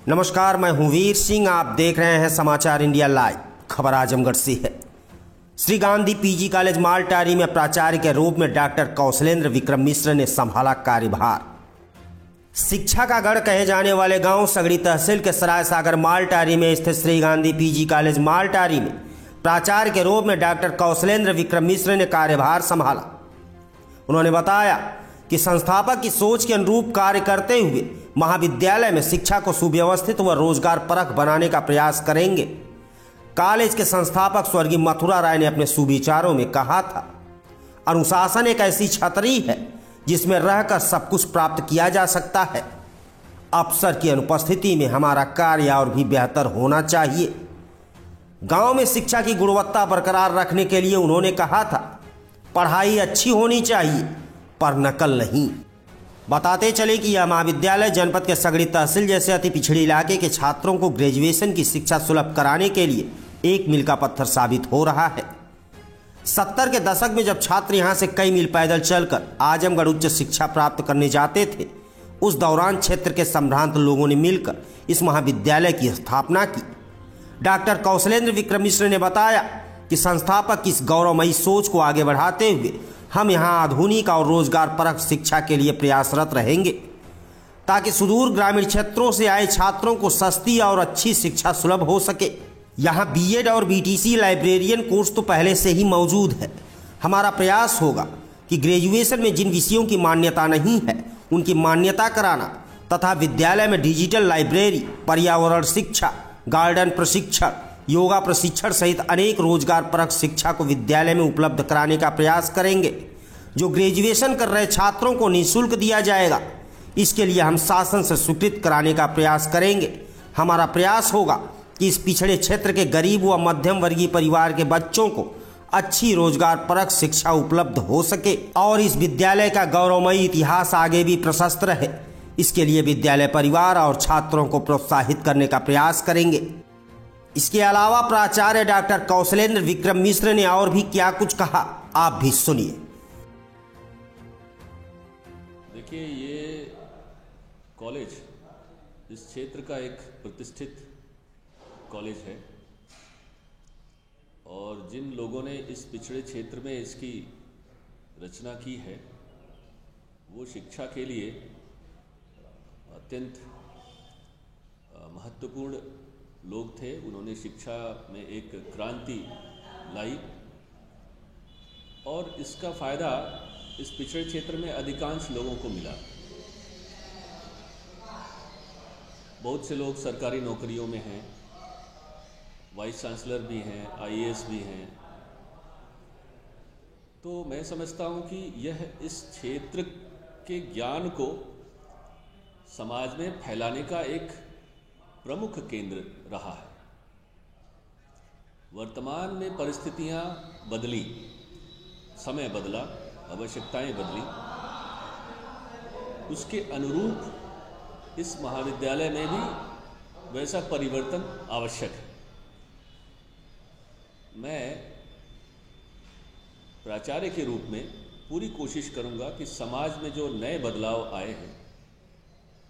नमस्कार, मैं हूं वीर सिंह। आप देख रहे हैं समाचार इंडिया लाइव। खबर आजमगढ़ से है। श्री गांधी पीजी कॉलेज मालटारी में प्राचार्य के रूप में डॉक्टर कौशलेंद्र विक्रम मिश्र ने संभाला कार्यभार। शिक्षा का गढ़ कहे जाने वाले गांव सगड़ी तहसील के सराय सागर मालटारी में स्थित श्री गांधी पीजी कॉलेज मालटारी में प्राचार्य के रूप में डॉक्टर कौशलेंद्र विक्रम मिश्र ने कार्यभार संभाला। उन्होंने बताया कि संस्थापक की सोच के अनुरूप कार्य करते हुए महाविद्यालय में शिक्षा को सुव्यवस्थित व रोजगार परक बनाने का प्रयास करेंगे। कॉलेज के संस्थापक स्वर्गीय मथुरा राय ने अपने सुविचारों में कहा था, अनुशासन एक ऐसी छतरी है जिसमें रहकर सब कुछ प्राप्त किया जा सकता है। अफसर की अनुपस्थिति में हमारा कार्य और भी बेहतर होना चाहिए। गांव में शिक्षा की गुणवत्ता बरकरार रखने के लिए उन्होंने कहा था, पढ़ाई अच्छी होनी चाहिए पर नकल नहीं। बताते चले कि यह महाविद्यालय जनपद के सगड़ी तहसील जैसे अति पिछड़े इलाके के छात्रों को ग्रेजुएशन की शिक्षा सुलभ कराने के लिए एक मील का पत्थर साबित हो रहा है। 70 के दशक में जब छात्र यहां से कई मील पैदल चलकर आजमगढ़ उच्च शिक्षा प्राप्त करने जाते थे, उस दौरान क्षेत्र के संभ्रांत लोगों ने मिलकर इस महाविद्यालय की स्थापना की। डॉक्टर कौशलेंद्र विक्रम मिश्र ने बताया कि संस्थापक की इस गौरवमयी सोच को आगे बढ़ाते हुए हम यहाँ आधुनिक और रोजगार परक शिक्षा के लिए प्रयासरत रहेंगे, ताकि सुदूर ग्रामीण क्षेत्रों से आए छात्रों को सस्ती और अच्छी शिक्षा सुलभ हो सके। यहाँ बीएड और बीटीसी लाइब्रेरियन कोर्स तो पहले से ही मौजूद है। हमारा प्रयास होगा कि ग्रेजुएशन में जिन विषयों की मान्यता नहीं है उनकी मान्यता कराना तथा विद्यालय में डिजिटल लाइब्रेरी, पर्यावरण शिक्षा, गार्डन प्रशिक्षण, योगा प्रशिक्षण सहित अनेक रोजगार परक शिक्षा को विद्यालय में उपलब्ध कराने का प्रयास करेंगे, जो ग्रेजुएशन कर रहे छात्रों को निःशुल्क दिया जाएगा। इसके लिए हम शासन से स्वीकृत कराने का प्रयास करेंगे। हमारा प्रयास होगा कि इस पिछड़े क्षेत्र के गरीब व मध्यम वर्गीय परिवार के बच्चों को अच्छी रोजगार परक शिक्षा उपलब्ध हो सके और इस विद्यालय का गौरवमयी इतिहास आगे भी प्रशस्त रहे। इसके लिए विद्यालय परिवार और छात्रों को प्रोत्साहित करने का प्रयास करेंगे। इसके अलावा प्राचार्य डॉक्टर कौशलेंद्र विक्रम मिश्र ने और भी क्या कुछ कहा, आप भी सुनिए। देखिए, ये कॉलेज इस क्षेत्र का एक प्रतिष्ठित कॉलेज है और जिन लोगों ने इस पिछड़े क्षेत्र में इसकी रचना की है वो शिक्षा के लिए अत्यंत महत्वपूर्ण लोग थे। उन्होंने शिक्षा में एक क्रांति लाई और इसका फ़ायदा इस पिछड़े क्षेत्र में अधिकांश लोगों को मिला। बहुत से लोग सरकारी नौकरियों में हैं, वाइस चांसलर भी हैं, आईएएस भी हैं। तो मैं समझता हूं कि यह इस क्षेत्र के ज्ञान को समाज में फैलाने का एक प्रमुख केंद्र रहा है। वर्तमान में परिस्थितियां बदली, समय बदला, आवश्यकताएं बदली, उसके अनुरूप इस महाविद्यालय में भी वैसा परिवर्तन आवश्यक है। मैं प्राचार्य के रूप में पूरी कोशिश करूंगा कि समाज में जो नए बदलाव आए हैं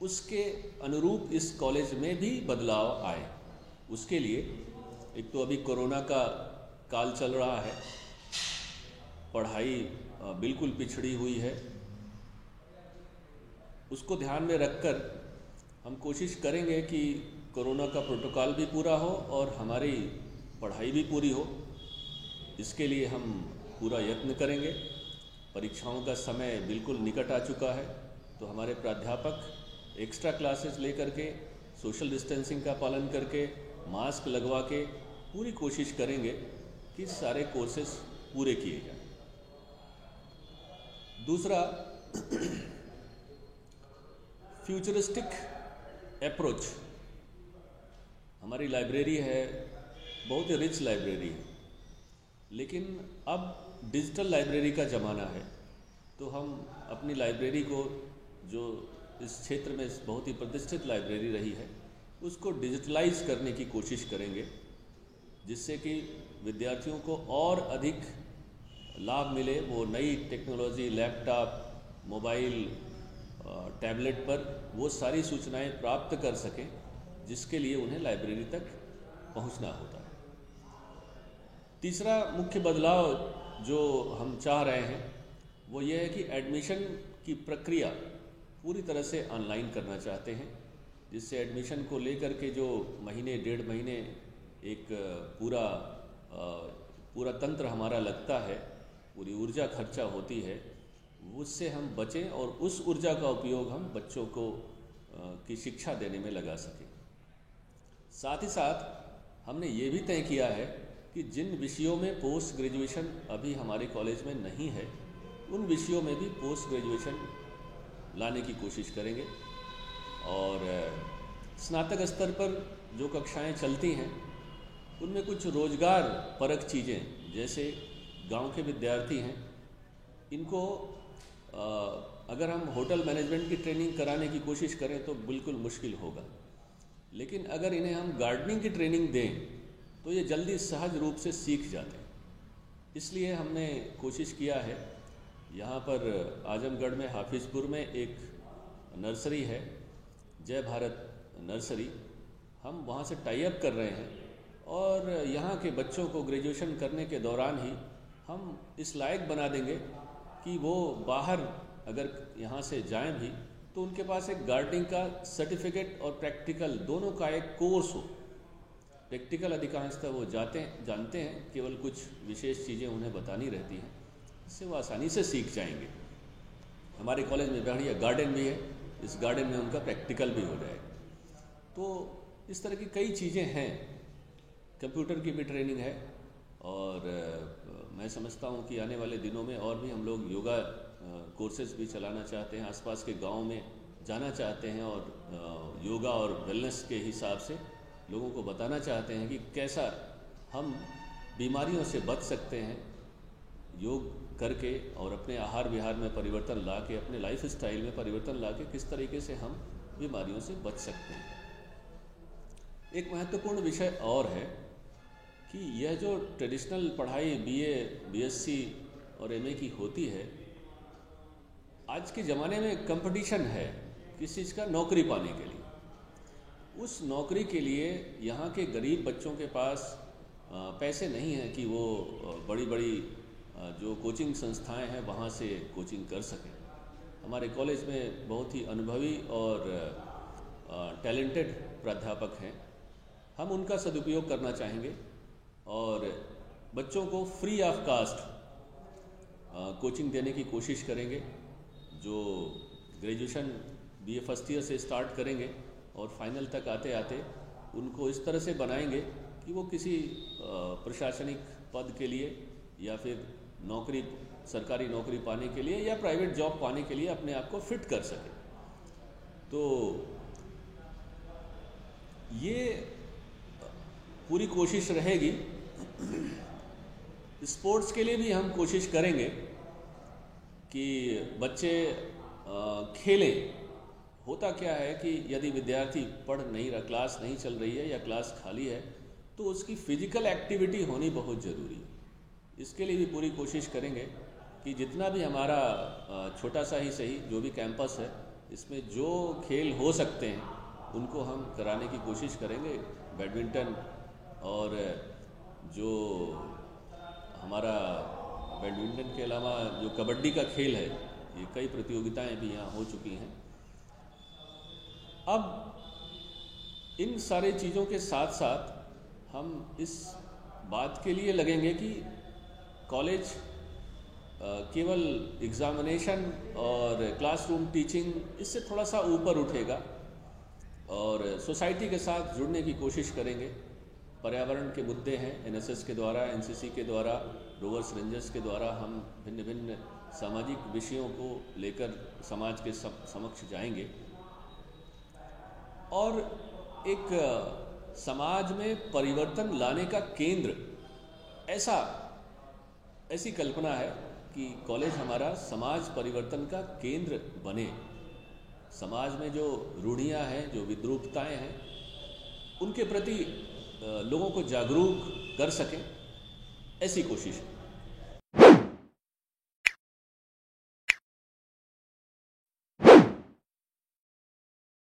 उसके अनुरूप इस कॉलेज में भी बदलाव आए। उसके लिए एक तो अभी कोरोना का काल चल रहा है, पढ़ाई बिल्कुल पिछड़ी हुई है। उसको ध्यान में रखकर हम कोशिश करेंगे कि कोरोना का प्रोटोकॉल भी पूरा हो और हमारी पढ़ाई भी पूरी हो। इसके लिए हम पूरा यत्न करेंगे। परीक्षाओं का समय बिल्कुल निकट आ चुका है, तो हमारे प्राध्यापक एक्स्ट्रा क्लासेस लेकर के, सोशल डिस्टेंसिंग का पालन करके, मास्क लगवा के पूरी कोशिश करेंगे कि सारे कोर्सेस पूरे किए जाएं। दूसरा, फ्यूचरिस्टिक अप्रोच। हमारी लाइब्रेरी है, बहुत ही रिच लाइब्रेरी है, लेकिन अब डिजिटल लाइब्रेरी का ज़माना है। तो हम अपनी लाइब्रेरी को, जो इस क्षेत्र में बहुत ही प्रतिष्ठित लाइब्रेरी रही है, उसको डिजिटलाइज करने की कोशिश करेंगे, जिससे कि विद्यार्थियों को और अधिक लाभ मिले। वो नई टेक्नोलॉजी, लैपटॉप, मोबाइल, टैबलेट पर वो सारी सूचनाएं प्राप्त कर सकें जिसके लिए उन्हें लाइब्रेरी तक पहुंचना होता है। तीसरा मुख्य बदलाव जो हम चाह रहे हैं वो ये है कि एडमिशन की प्रक्रिया पूरी तरह से ऑनलाइन करना चाहते हैं, जिससे एडमिशन को लेकर के जो महीने डेढ़ महीने एक पूरा तंत्र हमारा लगता है, पूरी ऊर्जा खर्चा होती है, उससे हम बचें और उस ऊर्जा का उपयोग हम बच्चों को की शिक्षा देने में लगा सकें। साथ ही साथ हमने ये भी तय किया है कि जिन विषयों में पोस्ट ग्रेजुएशन अभी हमारे कॉलेज में नहीं है, उन विषयों में भी पोस्ट ग्रेजुएशन लाने की कोशिश करेंगे। और स्नातक स्तर पर जो कक्षाएं चलती हैं उनमें कुछ रोजगार परक चीज़ें, जैसे गांव के विद्यार्थी हैं, इनको अगर हम होटल मैनेजमेंट की ट्रेनिंग कराने की कोशिश करें तो बिल्कुल मुश्किल होगा, लेकिन अगर इन्हें हम गार्डनिंग की ट्रेनिंग दें तो ये जल्दी सहज रूप से सीख जाते हैं। इसलिए हमने कोशिश किया है, यहाँ पर आजमगढ़ में हाफिजपुर में एक नर्सरी है, जय भारत नर्सरी, हम वहाँ से टाई अप कर रहे हैं और यहाँ के बच्चों को ग्रेजुएशन करने के दौरान ही हम इस लायक बना देंगे कि वो बाहर अगर यहाँ से जाएं भी तो उनके पास एक गार्डनिंग का सर्टिफिकेट और प्रैक्टिकल दोनों का एक कोर्स हो। प्रैक्टिकल अधिकांशतः वो जानते हैं, केवल कुछ विशेष चीज़ें उन्हें बतानी रहती हैं, इससे वो आसानी से सीख जाएंगे। हमारे कॉलेज में बढ़िया गार्डन भी है, इस गार्डन में उनका प्रैक्टिकल भी हो जाएगा। तो इस तरह की कई चीज़ें हैं, कंप्यूटर की भी ट्रेनिंग है और मैं समझता हूँ कि आने वाले दिनों में और भी हम लोग योगा कोर्सेज भी चलाना चाहते हैं, आसपास के गांव में जाना चाहते हैं और योगा और वेलनेस के हिसाब से लोगों को बताना चाहते हैं कि कैसा हम बीमारियों से बच सकते हैं योग करके, और अपने आहार विहार में परिवर्तन ला के, अपने लाइफ स्टाइल में परिवर्तन ला के किस तरीके से हम बीमारियों से बच सकते हैं। एक महत्वपूर्ण विषय और है कि यह जो ट्रेडिशनल पढ़ाई बीए, बीएससी और एमए की होती है, आज के ज़माने में कंपटीशन है किस चीज़ का, नौकरी पाने के लिए। उस नौकरी के लिए यहाँ के गरीब बच्चों के पास पैसे नहीं हैं कि वो बड़ी बड़ी जो कोचिंग संस्थाएं हैं वहाँ से कोचिंग कर सकें। हमारे कॉलेज में बहुत ही अनुभवी और टैलेंटेड प्राध्यापक हैं, हम उनका सदुपयोग करना चाहेंगे और बच्चों को फ्री ऑफ कास्ट कोचिंग देने की कोशिश करेंगे। जो ग्रेजुएशन बीए फर्स्ट ईयर से स्टार्ट करेंगे और फाइनल तक आते आते उनको इस तरह से बनाएंगे कि वो किसी प्रशासनिक पद के लिए या फिर नौकरी, सरकारी नौकरी पाने के लिए या प्राइवेट जॉब पाने के लिए अपने आप को फिट कर सके। तो ये पूरी कोशिश रहेगी। स्पोर्ट्स के लिए भी हम कोशिश करेंगे कि बच्चे खेलें। होता क्या है कि यदि विद्यार्थी पढ़ नहीं रहा, क्लास नहीं चल रही है या क्लास खाली है, तो उसकी फिजिकल एक्टिविटी होनी बहुत ज़रूरी है। इसके लिए भी पूरी कोशिश करेंगे कि जितना भी हमारा छोटा सा ही सही जो भी कैंपस है, इसमें जो खेल हो सकते हैं उनको हम कराने की कोशिश करेंगे। बैडमिंटन और जो हमारा बैडमिंटन के अलावा जो कबड्डी का खेल है, ये कई प्रतियोगिताएं भी यहाँ हो चुकी हैं। अब इन सारे चीज़ों के साथ साथ हम इस बात के लिए लगेंगे कि कॉलेज केवल एग्ज़ामिनेशन और क्लासरूम टीचिंग इससे थोड़ा सा ऊपर उठेगा और सोसाइटी के साथ जुड़ने की कोशिश करेंगे। पर्यावरण के मुद्दे हैं, एनएसएस के द्वारा, एनसीसी के द्वारा, रोवर्स रेंजर्स के द्वारा हम भिन्न भिन्न सामाजिक विषयों को लेकर समाज के समक्ष जाएंगे और एक समाज में परिवर्तन लाने का केंद्र, ऐसी कल्पना है कि कॉलेज हमारा समाज परिवर्तन का केंद्र बने। समाज में जो रूढ़ियाँ हैं, जो विद्रूपताएं हैं, उनके प्रति लोगों को जागरूक कर सकें, ऐसी कोशिश